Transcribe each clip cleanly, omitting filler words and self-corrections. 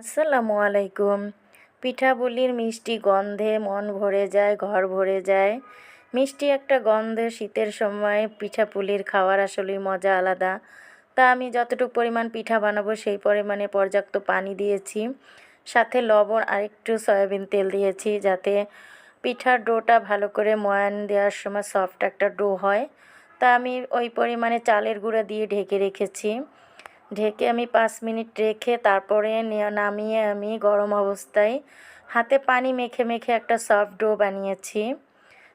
আসসালামু আলাইকুম। পিঠাপুলির মিষ্টি গন্ধে মন ভরে যায়, ঘর ভরে যায়। মিষ্টি একটা গন্ধে শীতের সময় পিঠাপুলির খাওয়ার আসলেই মজা আলাদা। তা আমি যতটুকু পরিমাণ পিঠা বানাবো সেই পরিমাণে পর্যাপ্ত পানি দিয়েছি। সাথে লবণ আর একটু সয়াবিন তেল দিয়েছি যাতে পিঠার ডোটা ভালো করে ময়ান দেওয়ার সময় সফট একটা ডো হয়। তা আমি ওই পরিমাণে চালের গুঁড়া দিয়ে ঢেকে রেখেছি। ঢেকে আমি 5 মিনিট রেখে তারপরে নামিয়ে আমি গরম অবস্থায় হাতে পানি মেখে মেখে একটা সফট ডো বানিয়েছি,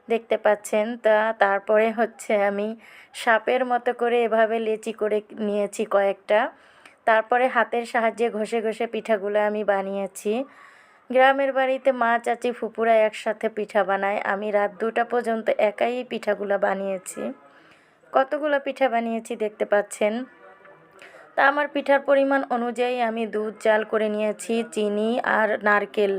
দেখতে পাচ্ছেন। তারপরে আমি সাপের মতো করে এভাবে লেচি করে নিয়েছি কয়েকটা। তারপরে হাতের সাহায্যে ঘষে ঘষে পিঠাগুলো আমি বানিয়েছি। গ্রামের বাড়িতে মা, চাচি, ফুপুরা একসাথে পিঠা বানায়। আমি রাত 2টা পর্যন্ত একাই পিঠাগুলো বানিয়েছি। কতগুলো পিঠা বানিয়েছি দেখতে পাচ্ছেন। তা আমার পিঠার পরিমাণ অনুযায়ী আমি দুধ জাল করে নিয়েছি, চিনি আর নারকেল।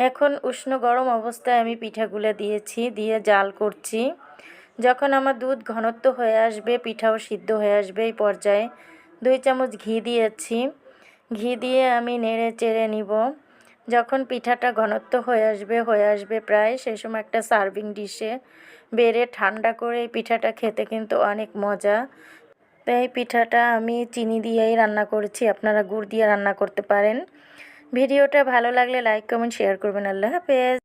এখন উষ্ণ গরম অবস্থায় আমি পিঠাগুলো দিয়েছি, দিয়ে জাল করছি। যখন আমার দুধ ঘনত্ব হয়ে আসবে, পিঠাও সিদ্ধ হয়ে আসবে, এই পর্যায়ে 2 চামচ ঘি দিয়েছি। ঘি দিয়ে আমি নেড়ে চেড়ে নিব। যখন পিঠাটা ঘনত্ব হয়ে আসবে প্রায়, সেই সময় একটা সার্ভিং ডিশে বেড়ে ঠান্ডা করে এই পিঠাটা খেতে কিন্তু অনেক মজা। তো এই পিঠাটা আমি চিনি দিয়েই রান্না করেছি, আপনারা গুড় দিয়ে রান্না করতে পারেন। ভিডিওটা ভালো লাগলে লাইক, কমেন্ট, শেয়ার করবেন। আল্লাহ হাফেজ।